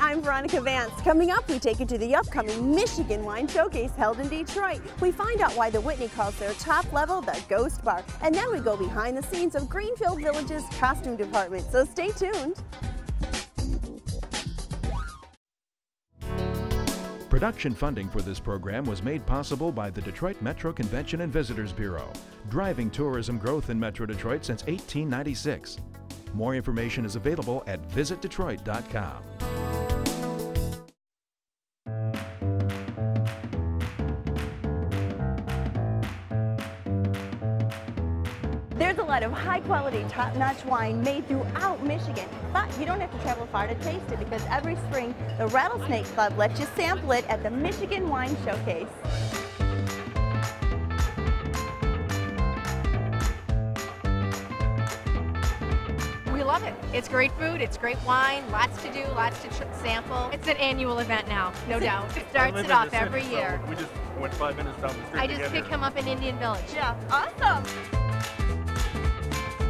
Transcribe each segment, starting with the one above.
I'm Veronica Vance. Coming up, we take you to the upcoming Michigan Wine Showcase held in Detroit. We find out why the Whitney calls their top level the Ghost Bar. And then we go behind the scenes of Greenfield Village's costume department. So stay tuned. Production funding for this program was made possible by the Detroit Metro Convention and Visitors Bureau, driving tourism growth in Metro Detroit since 1896. More information is available at visitdetroit.com. There's a lot of high-quality, top-notch wine made throughout Michigan, but you don't have to travel far to taste it because every spring, the Rattlesnake Club lets you sample it at the Michigan Wine Showcase. We love it. It's great food, it's great wine, lots to do, lots to sample. It's an annual event now, no doubt. It starts it off every year. We just went 5 minutes down the street. I just picked him up in Indian Village. Yeah, awesome.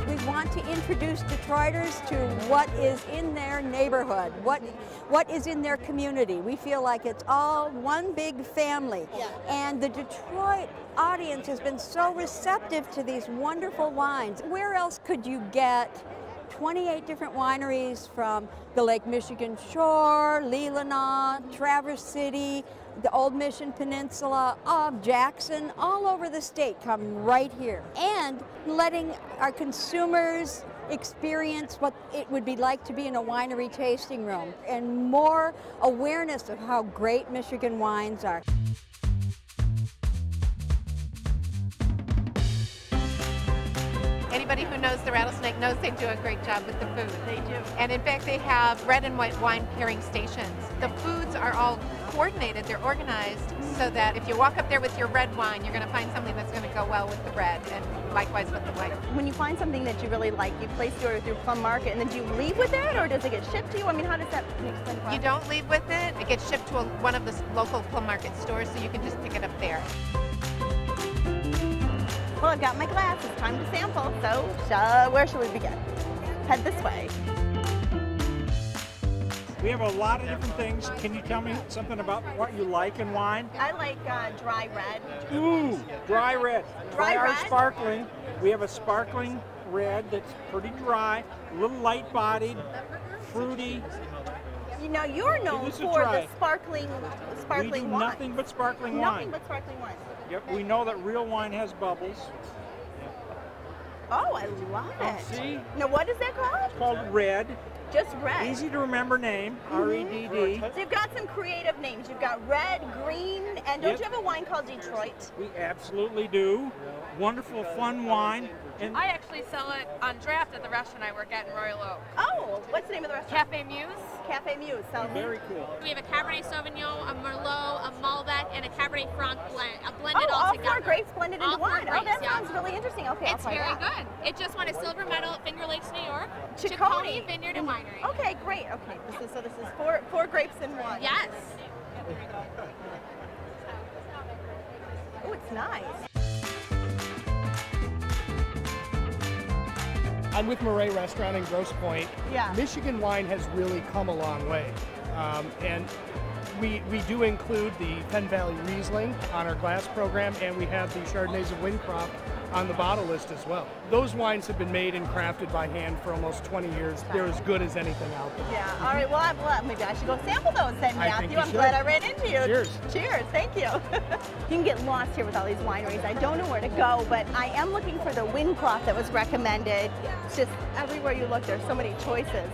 We want to introduce Detroiters to what is in their neighborhood, what is in their community. We feel like it's all one big family. Yeah. And the Detroit audience has been so receptive to these wonderful wines. Where else could you get 28 different wineries from the Lake Michigan shore, Leelanau, Traverse City, the Old Mission Peninsula, of Jackson, all over the state come right here. And letting our consumers experience what it would be like to be in a winery tasting room and more awareness of how great Michigan wines are. Anybody who knows the Rattlesnake knows they do a great job with the food. They do. And in fact, they have red and white wine pairing stations. The foods are all coordinated, they're organized, so that if you walk up there with your red wine, you're going to find something that's going to go well with the red, and likewise with the white. When you find something that you really like, you place the order through Plum Market, and then do you leave with it, or does it get shipped to you? I mean, how does that explain? You don't leave with it. It gets shipped to one of the local Plum Market stores, so you can just pick it up there. Well, I've got my glass. It's time to sample. So, where should we begin? Head this way. We have a lot of different things. Can you tell me something about what you like in wine? I like dry red. Ooh, dry red. Dry Try our red? sparkling. We have a sparkling red that's pretty dry, a little light-bodied, fruity. You know, you're known Give this a for try. the sparkling We do wine. nothing but sparkling wine. Nothing but sparkling wine. Yep, we know that real wine has bubbles. Oh, I love it. See? Now, what is that called? It's called red. Just red. Easy to remember name, R-E-D-D. So you've got some creative names. You've got red, green, and don't Yep. you have a wine called Detroit? We absolutely do. Wonderful, fun wine. And I actually sell it on draft at the restaurant I work at in Royal Oak. Oh, what's the name of the restaurant? Cafe Muse. Cafe Muse. So very cool. We have a Cabernet Sauvignon, a Merlot, a Malbec, and a Cabernet Franc blend, blended all all together. 4 grapes blended into All 4 one. Oh, that grapes, yeah. sounds really interesting. Okay, It's I'll try very that. good. It just won a silver medal at Finger Lakes, New York. Ciccone Vineyard and Winery. Okay, great. Okay, this is four grapes in one. Yes. Oh, it's nice. I'm with Murray Restaurant in Grosse Pointe. Yeah. Michigan wine has really come a long way. And we do include the Penn Valley Riesling on our glass program, and we have the Chardonnays of Windcroft on the bottle list as well. Those wines have been made and crafted by hand for almost 20 years. They're as good as anything out there. Yeah, all right, well, maybe I should go sample those then, I Matthew. think you I'm should. glad I ran into you. Cheers. Cheers, thank you. You can get lost here with all these wineries. I don't know where to go, but I am looking for the Windcroft that was recommended. It's just everywhere you look, there's so many choices.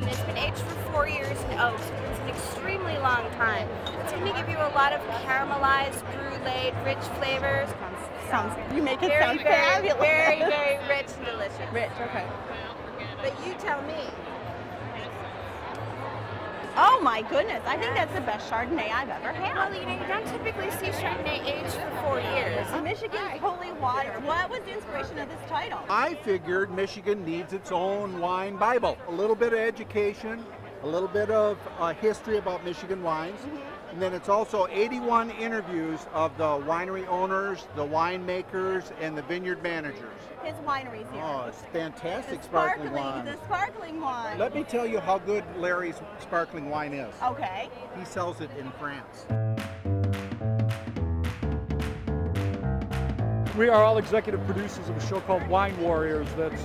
It's been aged for 4 years in oak, so it's an extremely long time. It's going to give you a lot of caramelized, brulee, rich flavors. You make it Very, sound very, fabulous. very, very rich and delicious. Rich, okay. But you tell me. Oh my goodness, I think that's the best Chardonnay I've ever had. Well, you know, you don't typically see Chardonnay aged for 4 years. Michigan's holy water. What was the inspiration of this title? I figured Michigan needs its own wine Bible. A little bit of education, a little bit of history about Michigan wines, And then it's also 81 interviews of the winery owners, the winemakers, and the vineyard managers. His winery's here. Oh, it's fantastic The sparkling wine. The sparkling wine. Let me tell you how good Larry's sparkling wine is. Okay. He sells it in France. We are all executive producers of a show called Wine Warriors that's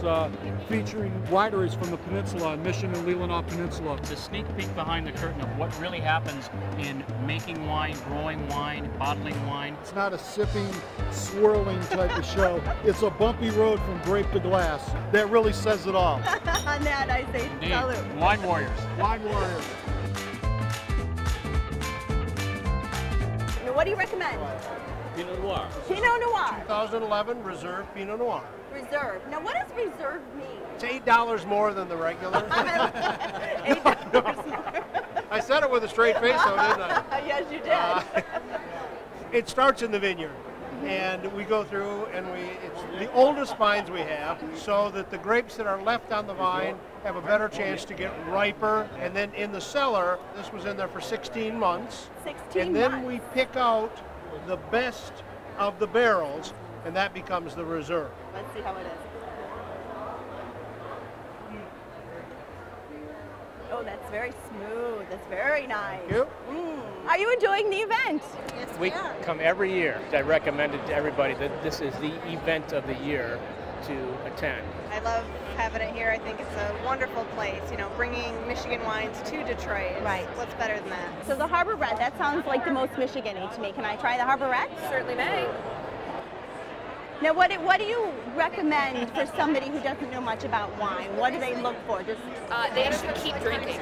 featuring wineries from the peninsula, Mission and Leelanau Peninsula. It's a sneak peek behind the curtain of what really happens in making wine, growing wine, bottling wine. It's not a sipping, swirling type of show. It's a bumpy road from grape to glass. That really says it all. On that, I say Indeed. salute. Wine Warriors. Wine Warriors. Now, what do you recommend? Pinot Noir. Pinot Noir. 2011 Reserve Pinot Noir. Reserve. Now, what does reserve mean? It's $8 more than the regular. $8 more. I said it with a straight face, though, didn't I? Yes, you did. It starts in the vineyard, and we go through, and it's the oldest vines we have, so that the grapes that are left on the vine have a better chance to get riper. And then in the cellar, this was in there for 16 months. 16 and then months. we pick out the best of the barrels, and that becomes the reserve. Let's see how it is. Oh, that's very smooth. That's very nice. Thank you. Are you enjoying the event? Yes, we come every year. I recommend it to everybody that this is the event of the year to attend. I love having it here. I think it's a wonderful place. You know, bringing Michigan wines to Detroit. Right. What's better than that? So the Harbor Red, that sounds like the most Michigan-y to me. Can I try the Harbor Red? Certainly may. Now, what do you recommend for somebody who doesn't know much about wine? What do they look for? Just they should keep drinking.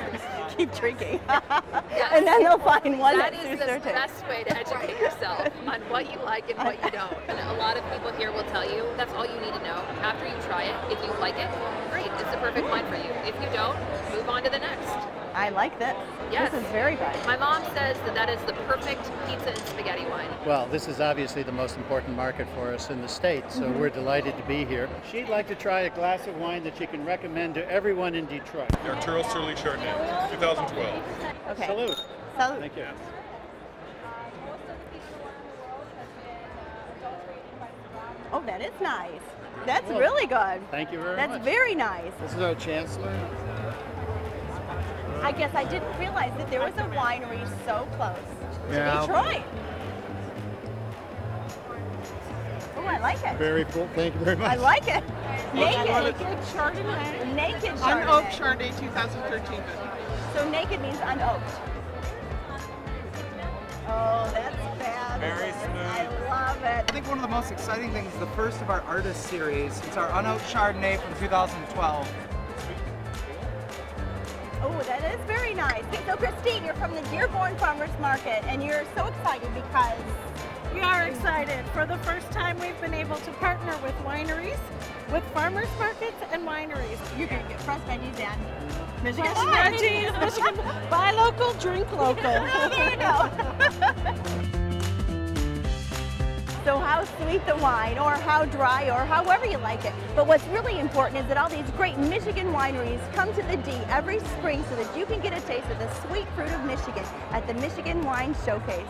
Keep drinking. Yes. And then they'll find one that that is suits the their taste. best way to educate yourself on what you like and what you don't. And a lot of people here will tell you that's all you need to know. After you try it, if you like it, great, it's the perfect wine for you. If you don't, move on to the next. I like this. Yes. This is very good. My mom says that is the perfect pizza and spaghetti wine. Well, this is obviously the most important market for us in the state, so we're delighted to be here. She'd like to try a glass of wine that she can recommend to everyone in Detroit. The Arturo Surly Chardonnay, 2012. Okay. Salute. Salute. Thank you. Oh, that is nice. That's really good. Thank you very That's much. very nice. This is our chancellor. I guess I didn't realize that there was a winery so close to Detroit. Oh, I like it. Very cool. Thank you very much. I like it. Naked. Naked Chardonnay. Naked Chardonnay. Unoaked Chardonnay 2013. So naked means unoaked. Oh, that's fabulous. Very smooth. I love it. I think one of the most exciting things is the first of our artist series. It's our unoaked Chardonnay from 2012. Oh, that is very nice. So Christine, you're from the Dearborn Farmers Market, and you're so excited because... We are excited. For the first time, we've been able to partner with wineries, with farmers markets and wineries. You're going to get fresh veggies and Michigan veggies, Michigan, buy local, drink local. There you go. So how sweet the wine, or how dry, or however you like it. But what's really important is that all these great Michigan wineries come to the D every spring so that you can get a taste of the sweet fruit of Michigan at the Michigan Wine Showcase.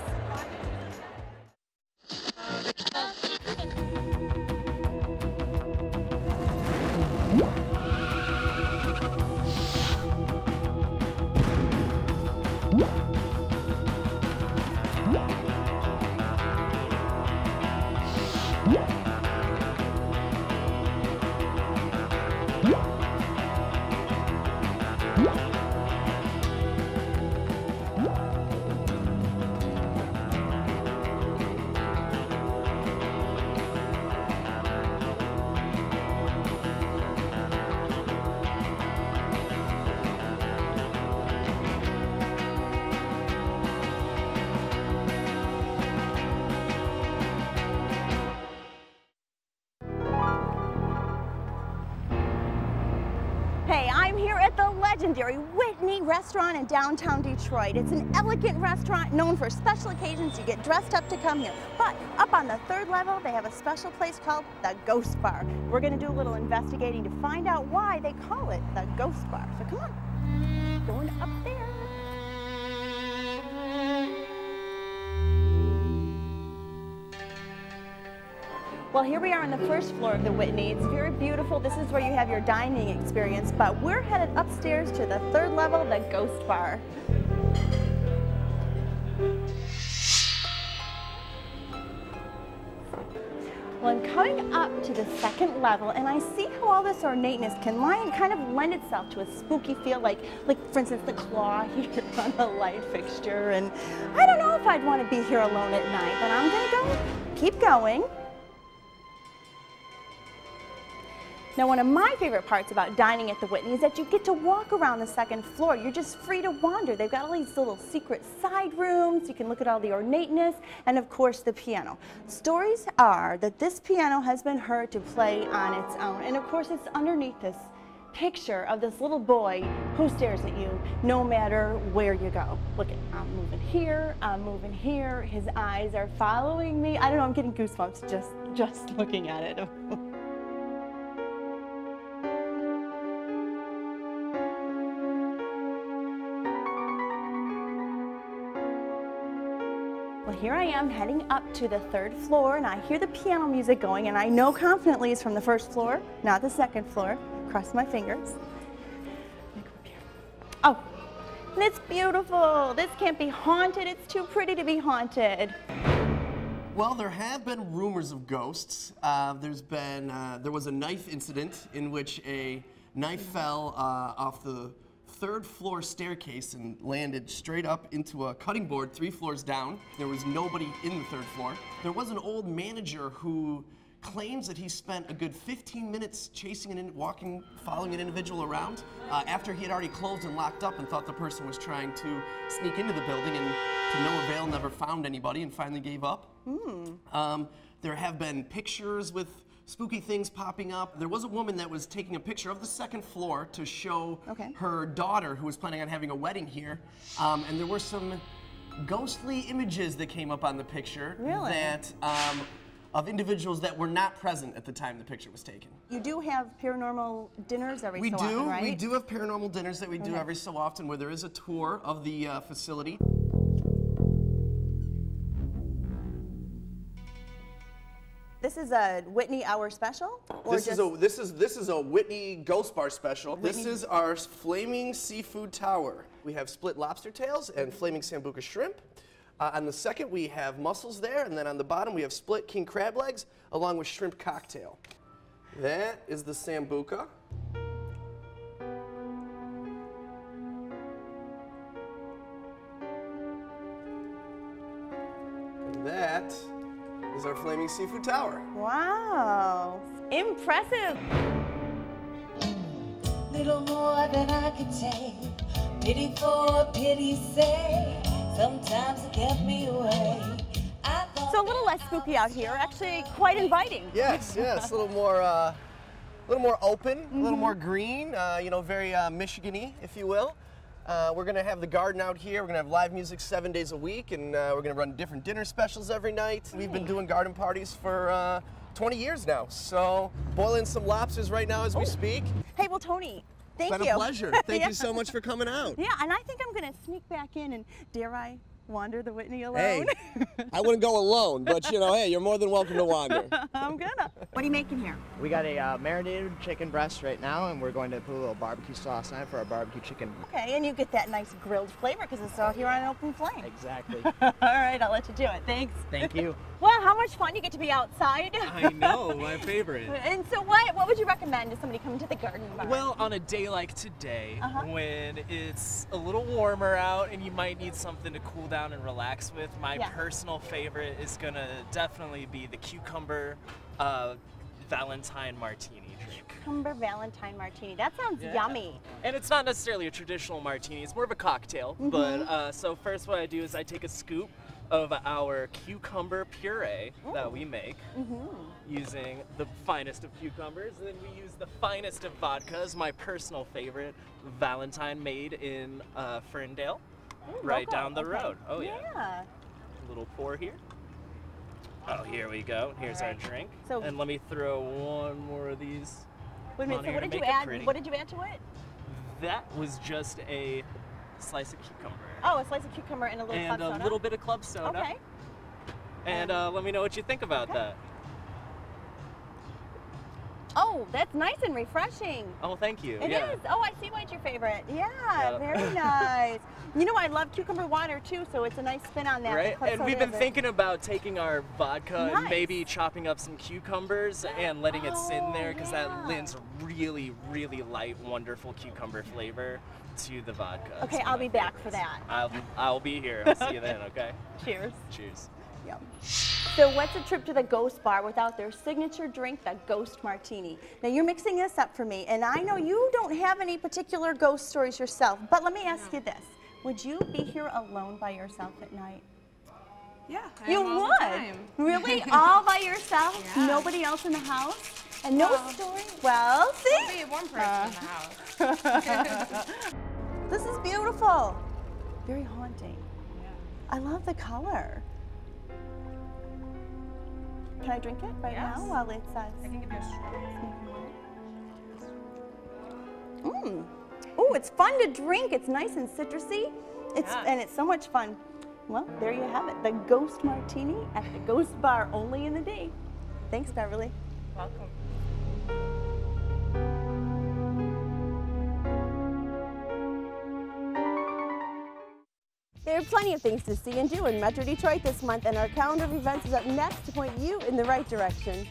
Hey, I'm here at the legendary Whitney restaurant in downtown Detroit. It's an elegant restaurant known for special occasions. You get dressed up to come here. But up on the third level, they have a special place called the Ghost Bar. We're going to do a little investigating to find out why they call it the Ghost Bar. So come on, going up there. Well, here we are on the first floor of the Whitney. It's very beautiful. This is where you have your dining experience, but we're headed upstairs to the third level, the Ghost Bar. Well, I'm coming up to the second level, and I see how all this ornateness can kind of lend itself to a spooky feel, like for instance, the claw here on the light fixture. And I don't know if I'd want to be here alone at night, but I'm gonna keep going. Now, one of my favorite parts about dining at the Whitney is that you get to walk around the second floor. You're just free to wander. They've got all these little secret side rooms. You can look at all the ornateness, and of course the piano. Stories are that this piano has been heard to play on its own, and of course it's underneath this picture of this little boy who stares at you no matter where you go. Look at, I'm moving here, I'm moving here. His eyes are following me. I don't know, I'm getting goosebumps just looking at it. Well, here I am heading up to the third floor, and I hear the piano music going, and I know confidently it's from the first floor, not the second floor. Cross my fingers. Oh, and it's beautiful. This can't be haunted. It's too pretty to be haunted. Well, there have been rumors of ghosts. There was a knife incident in which a knife fell off the third floor staircase and landed straight up into a cutting board 3 floors down. There was nobody in the third floor. There was an old manager who claims that he spent a good 15 minutes following an individual around after he had already closed and locked up and thought the person was trying to sneak into the building, and to no avail, never found anybody and finally gave up. There have been pictures with spooky things popping up. There was a woman that was taking a picture of the second floor to show her daughter, who was planning on having a wedding here, and there were some ghostly images that came up on the picture of individuals that were not present at the time the picture was taken. You do have paranormal dinners every so often, right? We do have paranormal dinners that we do every so often, where there is a tour of the facility. This is a Whitney Hour special? This is a Whitney Ghost Bar special. This is our flaming seafood tower. We have split lobster tails and flaming sambuca shrimp. On the second, we have mussels there, and then on the bottom, we have split king crab legs along with shrimp cocktail. That is the sambuca. And that is our flaming seafood tower. Wow, impressive. Little more than I could take, pity for pity's sake. Sometimes it kept me away. So a little less spooky out here, actually quite inviting. Yes, a little more open, a little more green, you know, very Michigan-y, if you will. We're going to have the garden out here. We're going to have live music 7 days a week, and we're going to run different dinner specials every night. We've been doing garden parties for 20 years now, so boiling some lobsters right now as we speak. Hey, well, Tony, thank you. It's been a pleasure. Thank you so much for coming out. Yeah, and I think I'm going to sneak back in, and dare I wander the Whitney alone? Hey, I wouldn't go alone, but you know, hey, you're more than welcome to wander. I'm gonna. What are you making here? We got a marinated chicken breast right now, and we're going to put a little barbecue sauce on it for our barbecue chicken. Okay, and you get that nice grilled flavor because it's out here on an open flame. Exactly. All right, I'll let you do it. Thanks. Thank you. Well, how much fun you get to be outside. I know, my favorite. And so what would you recommend to somebody coming to the garden bar? Well, on a day like today, when it's a little warmer out and you might need something to cool down and relax with, my personal favorite is gonna definitely be the cucumber Valentine martini drink. Cucumber Valentine martini. That sounds yummy. And it's not necessarily a traditional martini, it's more of a cocktail. But so first what I do is I take a scoop of our cucumber puree that we make using the finest of cucumbers. And then we use the finest of vodkas, my personal favorite, Valentine, made in Ferndale, right down the road. Oh yeah. A little pour here. Oh, here we go. Here's our drink. So, and let me throw one more of these. Wait a minute, so what did you add? What did you add to it? That was just a slice of cucumber. Oh, a slice of cucumber and a little club soda. And a little bit of club soda. Okay. And let me know what you think about that. Oh, that's nice and refreshing. Oh, thank you. It yeah. is. Oh, I see why it's your favorite. Yeah, very nice. You know, I love cucumber water too, so it's a nice spin on that. Right, and we've been thinking about taking our vodka and Nice. maybe chopping up some cucumbers and letting it sit in there because that lends really, really light, wonderful cucumber flavor to the vodka. Okay, I'll be back for that. I'll be here. I'll see you then. Okay. Cheers. Cheers. Yum. So what's a trip to the Ghost Bar without their signature drink, the Ghost Martini? Now you're mixing this up for me, and I know you don't have any particular ghost stories yourself, but let me ask you this. Would you be here alone by yourself at night? Yeah, You would? Really? All by yourself? Yeah. Nobody else in the house? And no story? Well, see? There'll be one person in the house. This is beautiful. Very haunting. Yeah. I love the color. Can I drink it right Yes. now while it's I can give you a straw. Mmm. Oh, it's fun to drink. It's nice and citrusy. And it's so much fun. Well, there you have it. The Ghost Martini at the Ghost Bar only in the day. Thanks, Beverly. Welcome. There are plenty of things to see and do in Metro Detroit this month, and our calendar of events is up next to point you in the right direction.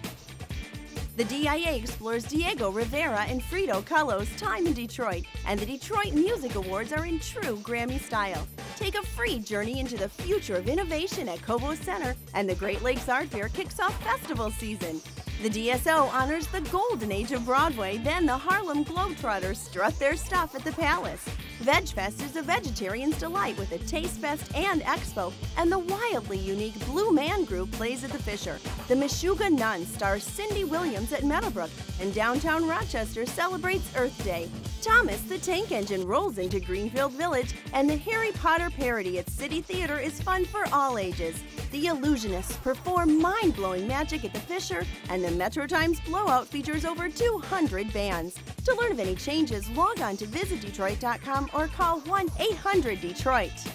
The DIA explores Diego Rivera and Frito Kahlo's time in Detroit, and the Detroit Music Awards are in true Grammy style. Take a free journey into the future of innovation at Cobo Center, and the Great Lakes Art Fair kicks off festival season. The DSO honors the golden age of Broadway, then the Harlem Globetrotters strut their stuff at the Palace. Veg Fest is a vegetarian's delight with a Taste Fest and Expo, and the wildly unique Blue Man Group plays at the Fisher. The Meshuggah Nun stars Cindy Williams at Meadowbrook, and downtown Rochester celebrates Earth Day. Thomas the Tank Engine rolls into Greenfield Village, and the Harry Potter parody at City Theater is fun for all ages. The Illusionists perform mind-blowing magic at the Fisher, and the Metro Times Blowout features over 200 bands. To learn of any changes, log on to visitdetroit.com or call 1-800-DETROIT.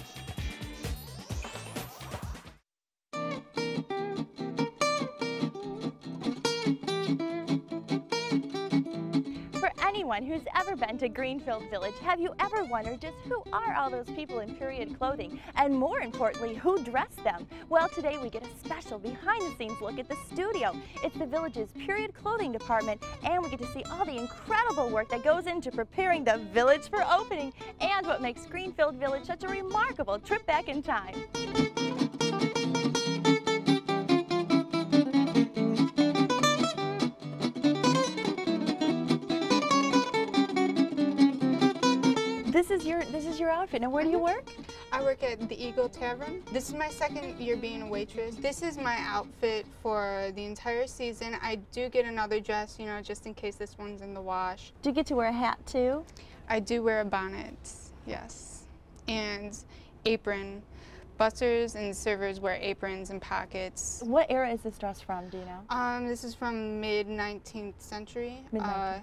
For anyone who's ever been to Greenfield Village, have you ever wondered just who are all those people in period clothing? And more importantly, who dressed them? Well, today we get a special behind-the-scenes look at the studio. It's the Village's period clothing department, and we get to see all the incredible work that goes into preparing the Village for opening, and what makes Greenfield Village such a remarkable trip back in time. This is your outfit. Now, where do you work? I work at the Eagle Tavern. This is my second year being a waitress. This is my outfit for the entire season. I do get another dress, you know, just in case this one's in the wash. Do you get to wear a hat too? I do wear a bonnet, yes, and apron. Bussers and servers wear aprons and pockets. What era is this dress from, do you know? This is from mid-19th century. Mid-19th.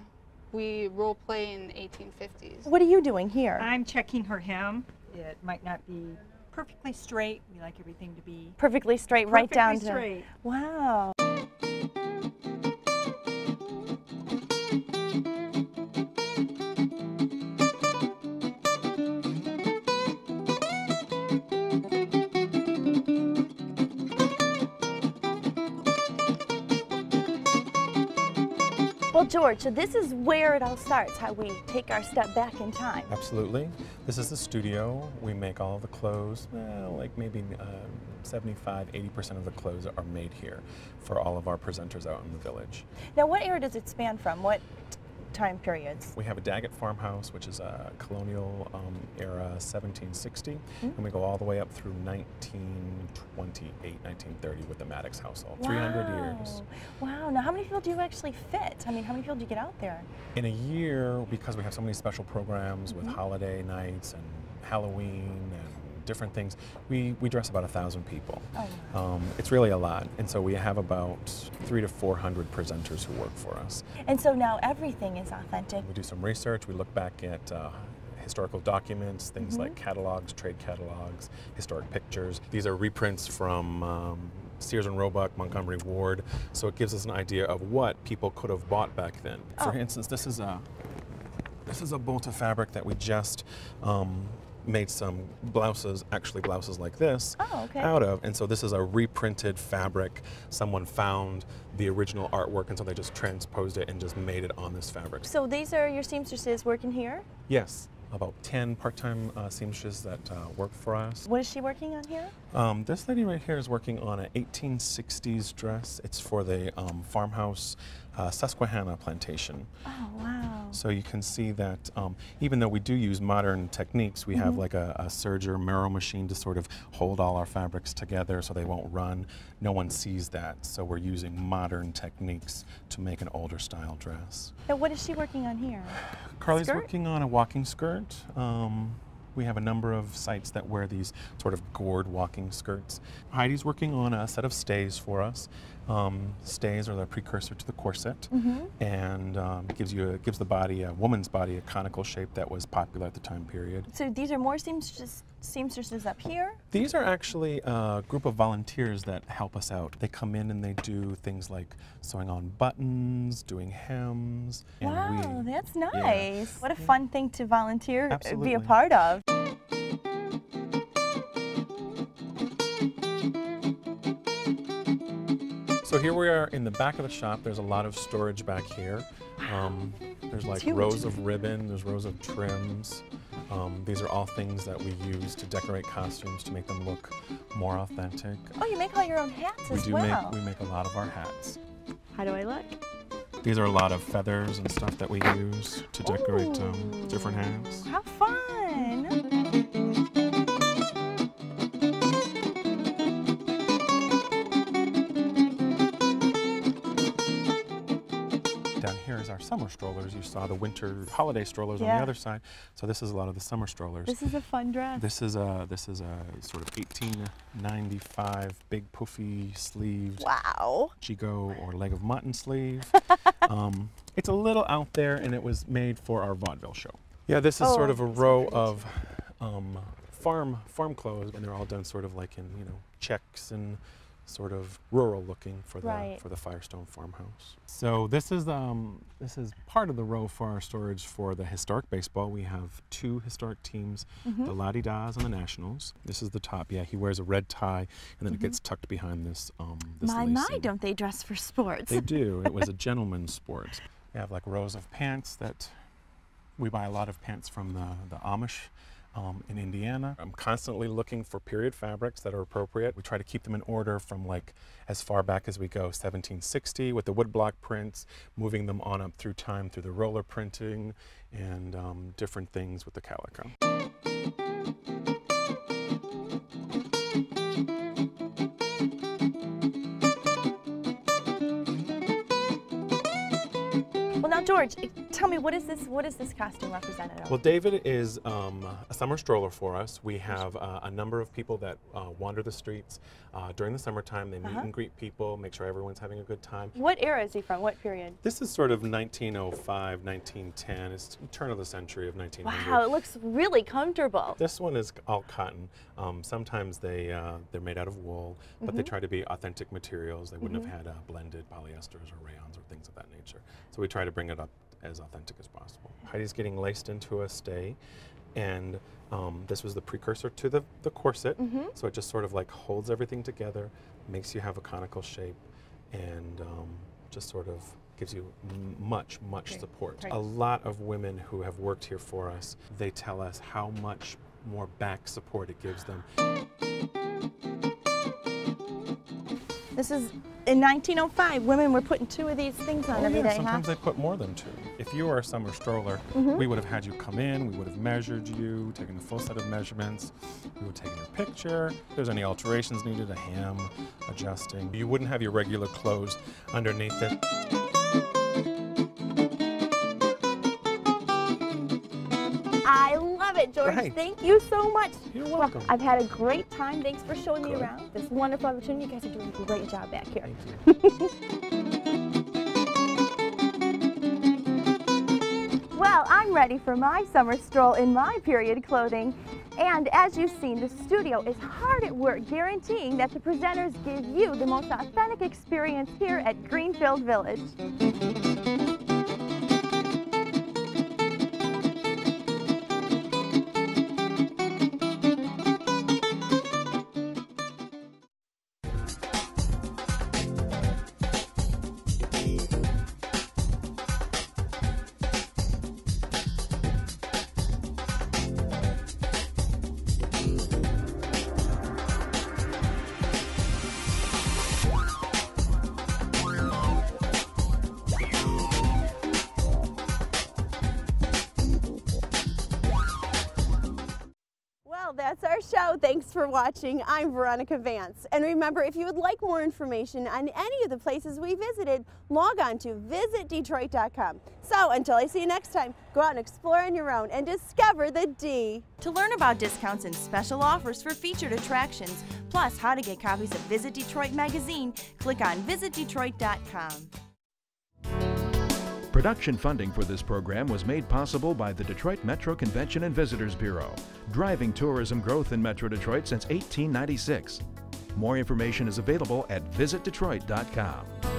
We role play in the 1850s. What are you doing here? I'm checking her hem. It might not be perfectly straight. We like everything to be Perfectly straight, right down to... straight. Wow. Well, George, so this is where it all starts, how we take our step back in time. Absolutely. This is the studio. We make all of the clothes, like maybe 75–80% of the clothes are made here for all of our presenters out in the village. Now, what era does it span from? What time periods? We have a Daggett farmhouse, which is a colonial era 1760, and we go all the way up through 1928, 1930 with the Maddox household. Wow. 300 years. Wow. Now, how many people do you actually fit? I mean, how many people do you get out there? In a year, because we have so many special programs with holiday nights and Halloween and different things, we dress about 1,000 people. Oh, wow. It's really a lot, and so we have about 300 to 400 presenters who work for us. And so now everything is authentic. We do some research, we look back at historical documents, things like catalogs, trade catalogs, historic pictures. These are reprints from Sears and Roebuck, Montgomery Ward. So it gives us an idea of what people could have bought back then. For instance, this is a bolt of fabric that we just made some blouses, actually blouses like this, out of. And so this is a reprinted fabric. Someone found the original artwork, and so they just transposed it and just made it on this fabric. So these are your seamstresses working here? Yes, about 10 part-time seamstresses that work for us. What is she working on here? This lady right here is working on an 1860s dress. It's for the farmhouse Susquehanna plantation. Oh, wow. So you can see that even though we do use modern techniques, we have like a serger mirror machine to sort of hold all our fabrics together so they won't run. No one sees that, so we're using modern techniques to make an older style dress. Now, what is she working on here? Carly's working on a walking skirt. We have a number of sites that wear these sort of gored walking skirts. Heidi's working on a set of stays for us. Stays are the precursor to the corset, and gives the body, a woman's body, a conical shape that was popular at the time period. So these are more seamstresses up here? These are actually a group of volunteers that help us out. They come in and they do things like sewing on buttons, doing hems. Wow, that's nice. Yeah. What a fun thing to volunteer, Absolutely. be a part of. So here we are in the back of the shop. There's a lot of storage back here. There's like rows of ribbon, there's rows of trims. These are all things that we use to decorate costumes to make them look more authentic. Oh, you make all your own hats as well. We make a lot of our hats. How do I look? These are a lot of feathers and stuff that we use to decorate different hats. How fun! Down here is our summer strollers. You saw the winter holiday strollers on the other side. So this is a lot of the summer strollers. This is a fun dress. This is a sort of 1895 big puffy sleeved gigot or leg of mutton sleeve. It's a little out there, and it was made for our vaudeville show. Yeah, this is sort of a row of farm clothes, and they're all done sort of like in checks and sort of rural looking for the Firestone farmhouse. So this is part of the row for our storage for the historic baseball. We have two historic teams, the La-Di-Das and the Nationals. This is the top. Yeah, he wears a red tie, and then it gets tucked behind this. My, don't they dress for sports? They do. It was a gentleman's sport. We have like rows of pants that we buy a lot of pants from the Amish. In Indiana. I'm constantly looking for period fabrics that are appropriate. We try to keep them in order from like as far back as we go, 1760 with the woodblock prints, moving them on up through time through the roller printing and different things with the calico. Now, George, tell me, what is this costume representative of? Well, David is a summer stroller for us. We have a number of people that wander the streets during the summertime. They meet and greet people, make sure everyone's having a good time. What era is he from? What period? This is sort of 1905, 1910. It's turn of the century of 1900. Wow, it looks really comfortable. This one is all cotton. Sometimes they're made out of wool, but they try to be authentic materials. They wouldn't have had blended polyesters or rayons or things of that nature. So we try to bring it up as authentic as possible. Heidi's getting laced into a stay, and this was the precursor to the corset. So it just sort of like holds everything together, makes you have a conical shape, and just sort of gives you much support. A lot of women who have worked here for us, they tell us how much more back support it gives them. This is in 1905. Women were putting 2 of these things on every day. Sometimes they put more than 2. If you were a summer stroller, we would have had you come in, we would have measured you, taken a full set of measurements, we would have taken your picture. If there's any alterations needed, a hem, adjusting. You wouldn't have your regular clothes underneath it. I love it, George. Right. Thank you so much. You're welcome. Well, I've had a great time. Thanks for showing me around. This wonderful opportunity. You guys are doing a great job back here. Thank you. Well, I'm ready for my summer stroll in my period clothing. And as you've seen, the studio is hard at work guaranteeing that the presenters give you the most authentic experience here at Greenfield Village. That's our show. Thanks for watching. I'm Veronica Vance. And remember, if you would like more information on any of the places we visited, log on to visitdetroit.com. So until I see you next time, go out and explore on your own and discover the D. To learn about discounts and special offers for featured attractions, plus how to get copies of Visit Detroit magazine, click on visitdetroit.com. Production funding for this program was made possible by the Detroit Metro Convention and Visitors Bureau, driving tourism growth in Metro Detroit since 1896. More information is available at visitdetroit.com.